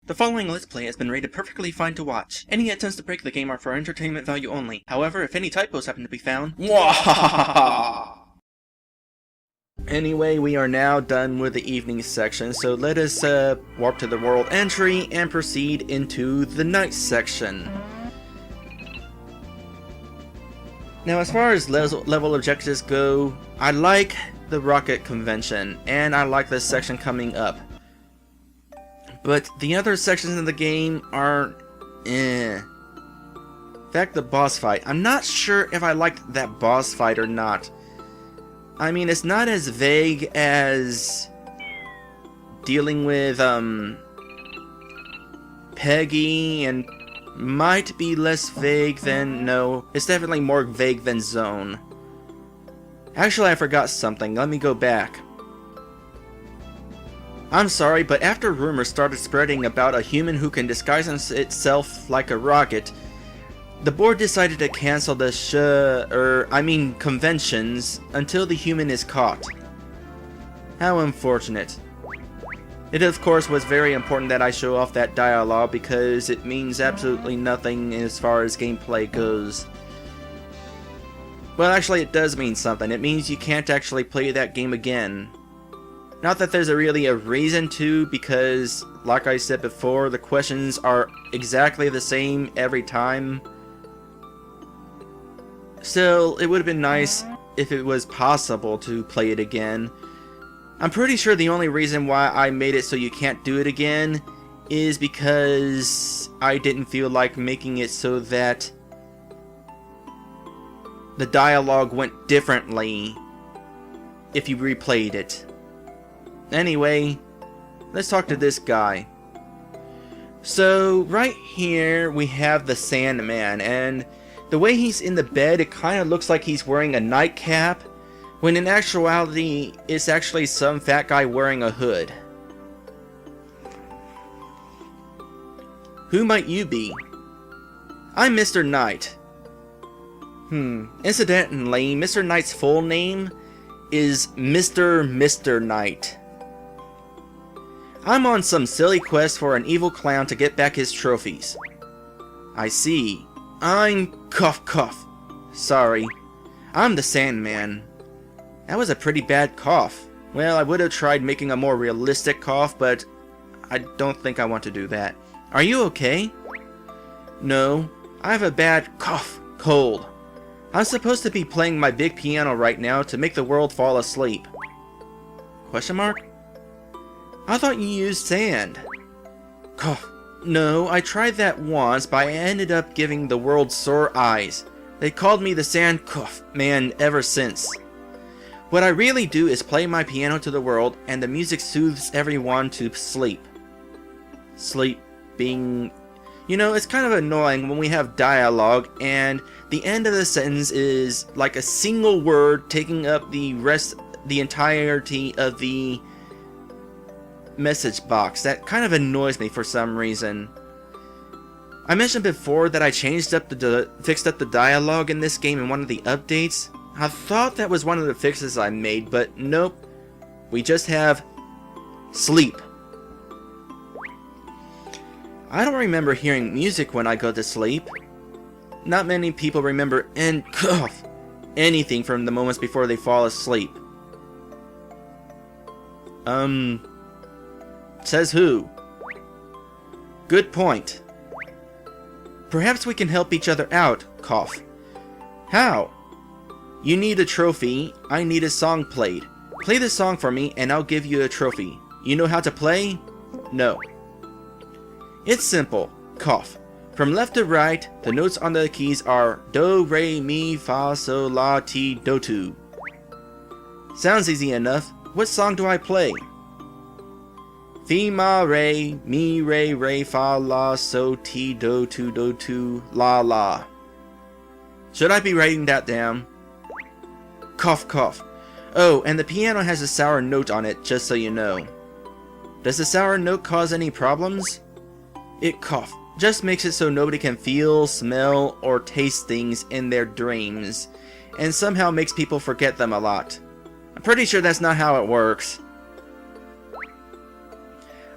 The following Let's Play has been rated perfectly fine to watch. Any attempts to break the game are for entertainment value only. However, if any typos happen to be found, mwahahaha! Anyway, we are now done with the evening section, so let us warp to the world entry and proceed into the night section. Now, as far as level objectives go, I like the rocket convention, and I like this section coming up. But the other sections of the game are eh. In fact, the boss fight. I'm not sure if I liked that boss fight or not. I mean, it's not as vague as dealing with Peggy, and might be less vague than... no, it's definitely more vague than Zone. Actually, I forgot something. Let me go back. I'm sorry, but after rumors started spreading about a human who can disguise itself like a rocket, the board decided to cancel the conventions until the human is caught. How unfortunate. It of course was very important that I show off that dialogue because it means absolutely nothing as far as gameplay goes. Well, actually it does mean something. It means you can't actually play that game again. Not that there's really a reason to, because, like I said before, the questions are exactly the same every time. Still, it would have been nice if it was possible to play it again. I'm pretty sure the only reason why I made it so you can't do it again is because I didn't feel like making it so that the dialogue went differently if you replayed it. Anyway, let's talk to this guy. So, right here we have the Sandman, and the way he's in the bed, it kind of looks like he's wearing a nightcap, when in actuality, it's actually some fat guy wearing a hood. Who might you be? I'm Mr. Knight. Incidentally, Mr. Knight's full name is Mr. Knight. I'm on some silly quest for an evil clown to get back his trophies. I see. I'm cough. Sorry. I'm the Sandman. That was a pretty bad cough. Well, I would have tried making a more realistic cough, but I don't think I want to do that. Are you okay? No, I have a bad cold. I'm supposed to be playing my big piano right now to make the world fall asleep. Question mark? I thought you used sand. Cough. No, I tried that once, but I ended up giving the world sore eyes. They called me the Sand Man ever since. What I really do is play my piano to the world, and the music soothes everyone to sleep. Sleep being... You know, it's kind of annoying when we have dialogue, and the end of the sentence is like a single word taking up the entirety of the message box. That kind of annoys me for some reason. I mentioned before that I fixed up the dialogue in this game in one of the updates. I thought that was one of the fixes I made, but nope. We just have sleep. I don't remember hearing music when I go to sleep. Not many people remember anything from the moments before they fall asleep. Says who? Good point. Perhaps we can help each other out, cough. How? You need a trophy, I need a song played. Play the song for me and I'll give you a trophy. You know how to play? No. It's simple, cough. From left to right, the notes on the keys are do, re, mi, fa, sol, la, ti, do, tu. Sounds easy enough. What song do I play? Fi, ma, re, mi, re, fa, la, so, ti, do, tu, la, la. Should I be writing that down? Cough. Oh, and the piano has a sour note on it, just so you know. Does the sour note cause any problems? It just makes it so nobody can feel, smell, or taste things in their dreams, and somehow makes people forget them a lot. I'm pretty sure that's not how it works.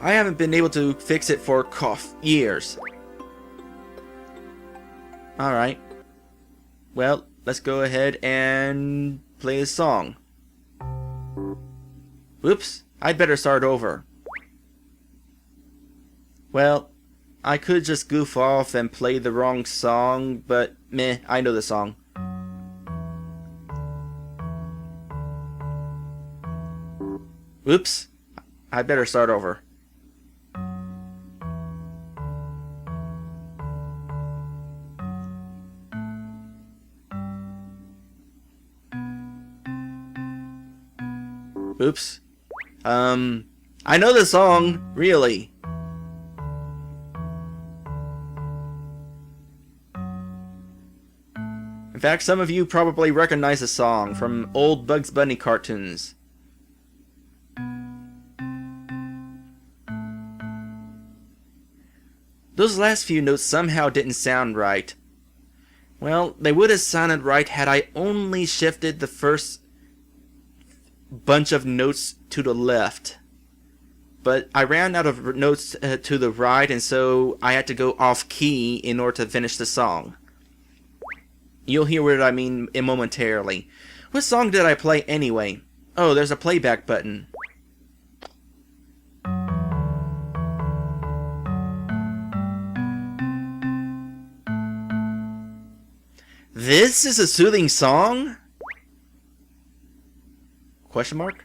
I haven't been able to fix it for years. Alright. Well, let's go ahead and play a song. Oops, I'd better start over. Well, I could just goof off and play the wrong song, but meh, I know the song. Oops, I'd better start over. Oops. I know the song, really. In fact, some of you probably recognize the song from old Bugs Bunny cartoons. Those last few notes somehow didn't sound right. Well, they would have sounded right had I only shifted the first bunch of notes to the left. But I ran out of notes to the right, and so I had to go off key in order to finish the song. You'll hear what I mean momentarily. What song did I play anyway? Oh, there's a playback button. This is a soothing song? Question mark?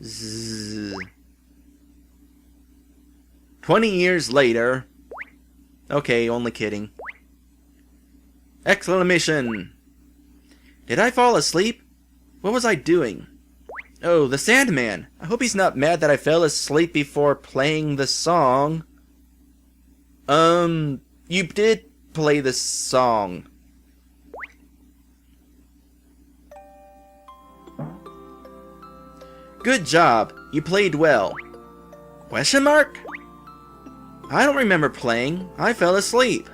Zzz. 20 years later. Okay, only kidding. Exclamation! Did I fall asleep? What was I doing? Oh, the Sandman! I hope he's not mad that I fell asleep before playing the song. You did play the song. Good job. You played well. Question mark? I don't remember playing. I fell asleep.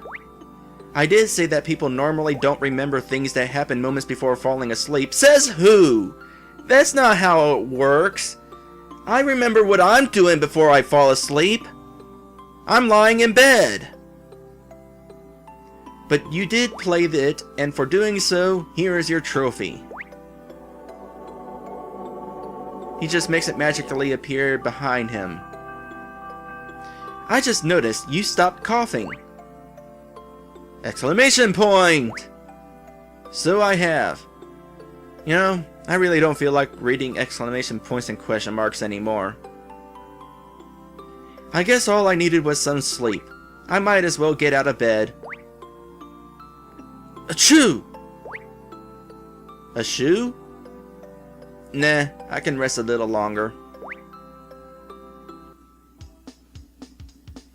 I did say that people normally don't remember things that happen moments before falling asleep. Says who? That's not how it works. I remember what I'm doing before I fall asleep. I'm lying in bed. But you did play it, and for doing so, here is your trophy. He just makes it magically appear behind him. I just noticed you stopped coughing. Exclamation point! So I have. You know, I really don't feel like reading exclamation points and question marks anymore. I guess all I needed was some sleep. I might as well get out of bed. Achoo! A shoe? Nah, I can rest a little longer.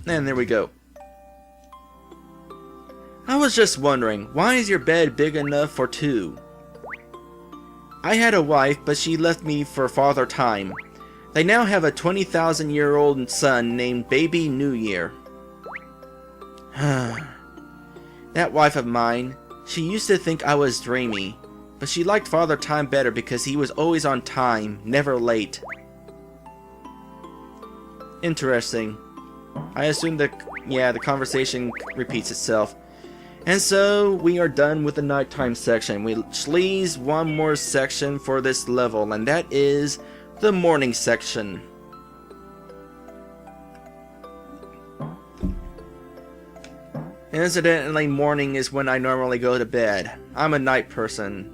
And there we go. I was just wondering, why is your bed big enough for two? I had a wife, but she left me for Father Time. They now have a 20,000-year-old son named Baby New Year. That wife of mine, she used to think I was dreamy, but she liked Father Time better because he was always on time, never late. Interesting. I assume the conversation repeats itself. And so, we are done with the nighttime section. We leave one more section for this level, and that is the morning section. Incidentally, morning is when I normally go to bed. I'm a night person.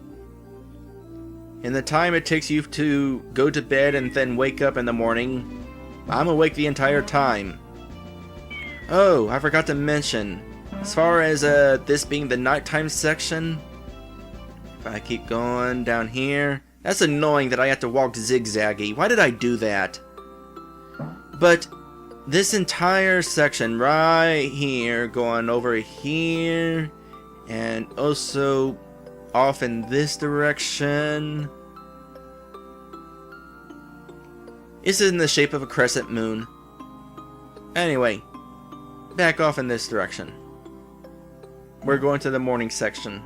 In the time it takes you to go to bed and then wake up in the morning, I'm awake the entire time. Oh, I forgot to mention, as far as this being the nighttime section, if I keep going down here, that's annoying that I have to walk zigzaggy. Why did I do that? But this entire section right here, going over here, and also off in this direction, is in the shape of a crescent moon. Anyway, back off in this direction. We're going to the morning section.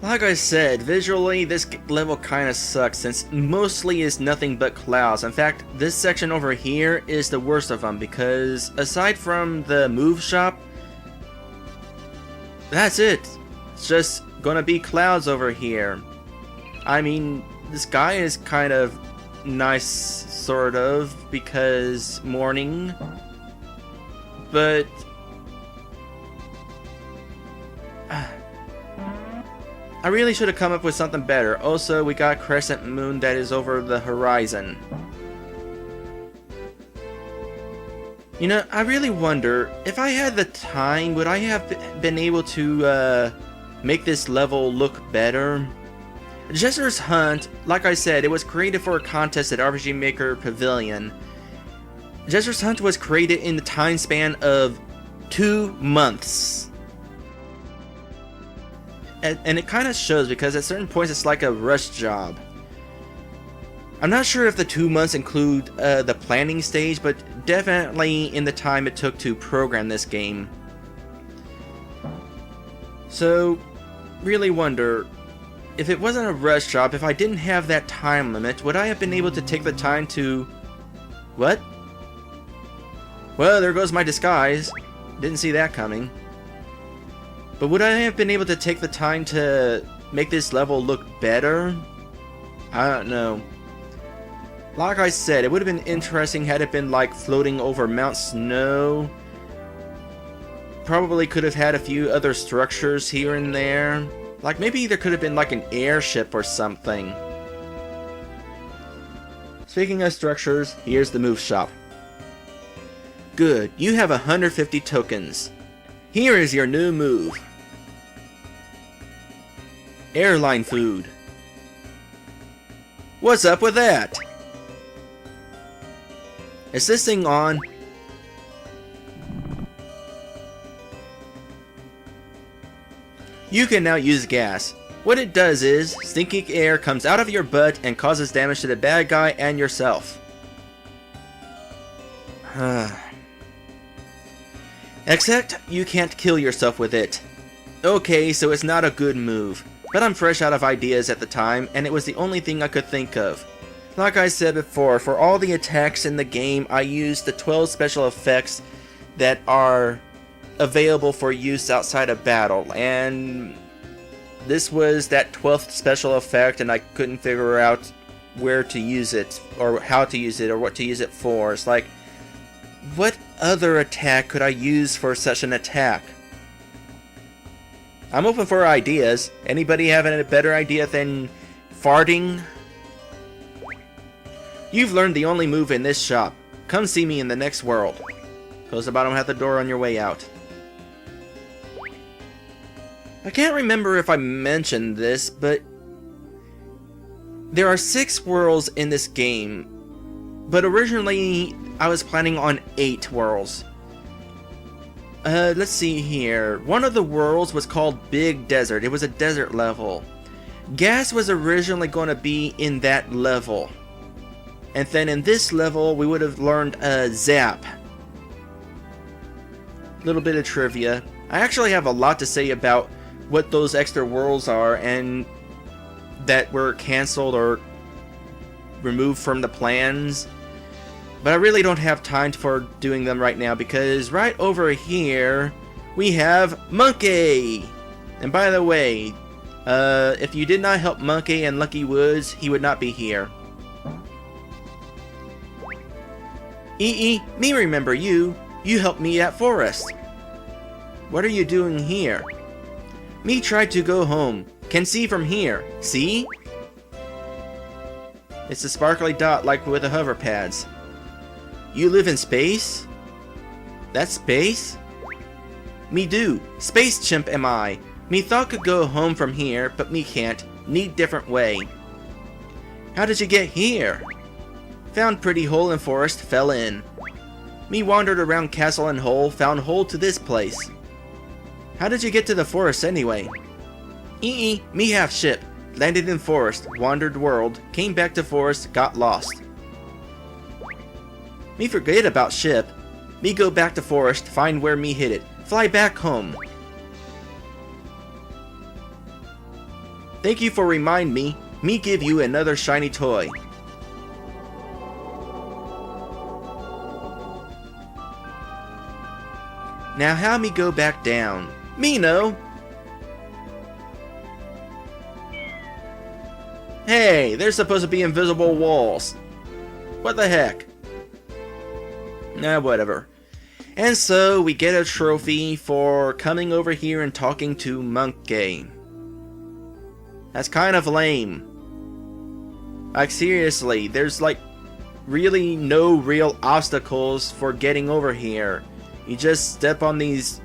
Like I said, visually this level kinda sucks since mostly is nothing but clouds. In fact, this section over here is the worst of them because aside from the move shop, that's it. It's just gonna be clouds over here. I mean, the sky is kind of nice, sort of, because morning, but I really should have come up with something better. Also, we got crescent moon that is over the horizon. You know, I really wonder, if I had the time, would I have been able to make this level look better? Jester's Hunt, like I said, it was created for a contest at RPG Maker Pavilion. Jester's Hunt was created in the time span of 2 months. And it kind of shows because at certain points it's like a rush job. I'm not sure if the 2 months include the planning stage, but definitely in the time it took to program this game. So, really wonder, if it wasn't a rush job, if I didn't have that time limit, would I have been able to take the time to... What? Well, there goes my disguise. Didn't see that coming. But would I have been able to take the time to make this level look better? I don't know. Like I said, it would have been interesting had it been like floating over Mount Snow. Probably could have had a few other structures here and there. Like maybe there could have been like an airship or something. Speaking of structures, here's the move shop. Good, you have 150 tokens. Here is your new move. Airline food. What's up with that? Is this thing on? You can now use gas. What it does is, stinky air comes out of your butt and causes damage to the bad guy and yourself. Except, you can't kill yourself with it. Okay, so it's not a good move. But I'm fresh out of ideas at the time, and it was the only thing I could think of. Like I said before, for all the attacks in the game, I used the 12 special effects that are available for use outside of battle, and this was that 12th special effect, and I couldn't figure out where to use it, or how to use it, or what to use it for. It's like, what other attack could I use for such an attack? I'm open for ideas. Anybody have a better idea than farting? You've learned the only move in this shop. Come see me in the next world. Close the bottom half of the door on your way out. I can't remember if I mentioned this, but there are 6 worlds in this game, but originally I was planning on 8 worlds. Let's see here. One of the worlds was called Big Desert. It was a desert level. Gas was originally going to be in that level. And then in this level, we would have learned Zap. Little bit of trivia. I actually have a lot to say about what those extra worlds are and that were cancelled or removed from the plans. But I really don't have time for doing them right now because right over here we have Monkey! And by the way, if you did not help Monkey in Lucky Woods, he would not be here. Me remember you. You helped me at Forest. What are you doing here? Me tried to go home. Can see from here. See? It's a sparkly dot like with the hover pads. You live in space? That's space? Me do. Space chimp am I. Me thought could go home from here, but me can't. Need different way. How did you get here? Found pretty hole in forest, fell in. Me wandered around castle and hole, found hole to this place. How did you get to the forest anyway? Me have ship. Landed in forest, wandered world, came back to forest, got lost. Me forget about ship. Me go back to forest, find where me hid it. Fly back home. Thank you for reminding me. Me give you another shiny toy. Now how me go back down? Me know. Hey, there's supposed to be invisible walls. What the heck? Nah, whatever. And so we get a trophy for coming over here and talking to Monkey. That's kind of lame. Like seriously, there's like really no real obstacles for getting over here. You just step on these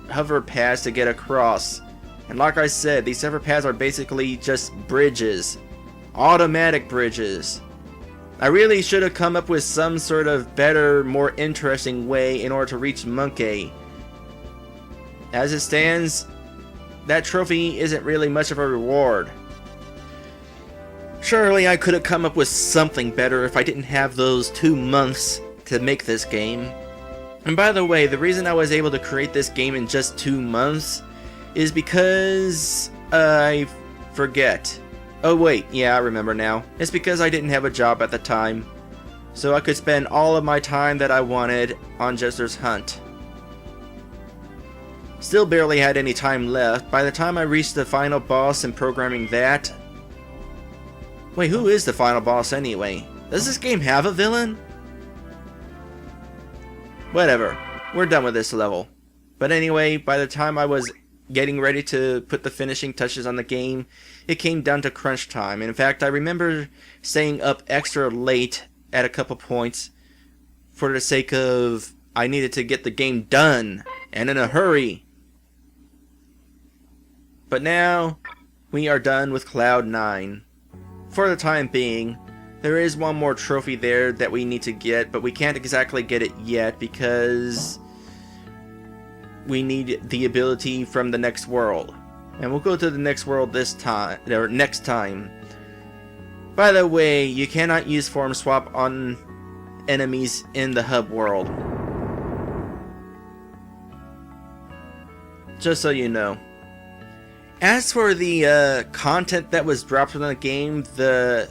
hover pads to get across. And like I said, these hover pads are basically just bridges. Automatic bridges. I really should have come up with some sort of better, more interesting way in order to reach Monkey. As it stands, that trophy isn't really much of a reward. Surely I could have come up with something better if I didn't have those 2 months to make this game. And by the way, the reason I was able to create this game in just 2 months is because I forget. Oh wait, yeah, I remember now. It's because I didn't have a job at the time. So I could spend all of my time that I wanted on Jester's hunt. Still barely had any time left. By the time I reached the final boss and programming that... Wait, who is the final boss anyway? Does this game have a villain? Whatever, we're done with this level. But anyway, by the time I was getting ready to put the finishing touches on the game, it came down to crunch time. And in fact, I remember staying up extra late at a couple points for the sake of I needed to get the game done, and in a hurry. But now, we are done with Cloud 9. For the time being, there is one more trophy there that we need to get, but we can't exactly get it yet because we need the ability from the next world. And we'll go to the next world this time, or next time. By the way, you cannot use form swap on enemies in the hub world. Just so you know. As for the content that was dropped from the game, the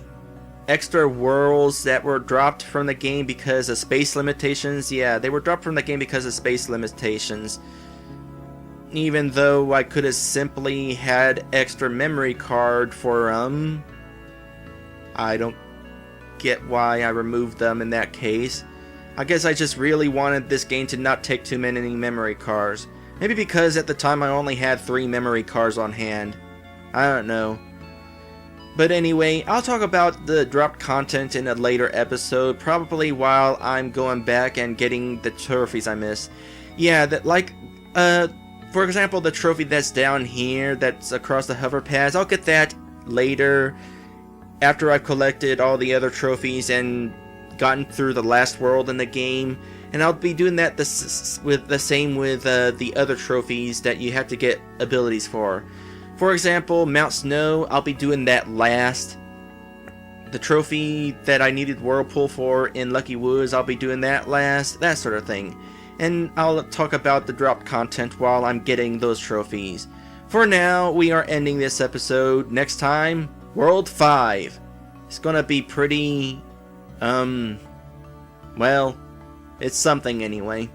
extra worlds that were dropped from the game because of space limitations, yeah, they were dropped from the game because of space limitations. Even though I could have simply had extra memory card for them, I don't get why I removed them in that case. I guess I just really wanted this game to not take too many memory cards. Maybe because at the time I only had 3 memory cards on hand. I don't know. But anyway, I'll talk about the dropped content in a later episode, probably while I'm going back and getting the trophies I missed. Yeah, that like, for example, the trophy that's down here, that's across the hover pads, I'll get that later, after I've collected all the other trophies and gotten through the last world in the game. And I'll be doing that with the other trophies that you have to get abilities for. For example, Mount Snow, I'll be doing that last. The trophy that I needed Whirlpool for in Lucky Woods, I'll be doing that last. That sort of thing. And I'll talk about the dropped content while I'm getting those trophies. For now, we are ending this episode. Next time, World 5. It's gonna be pretty... well... it's something anyway.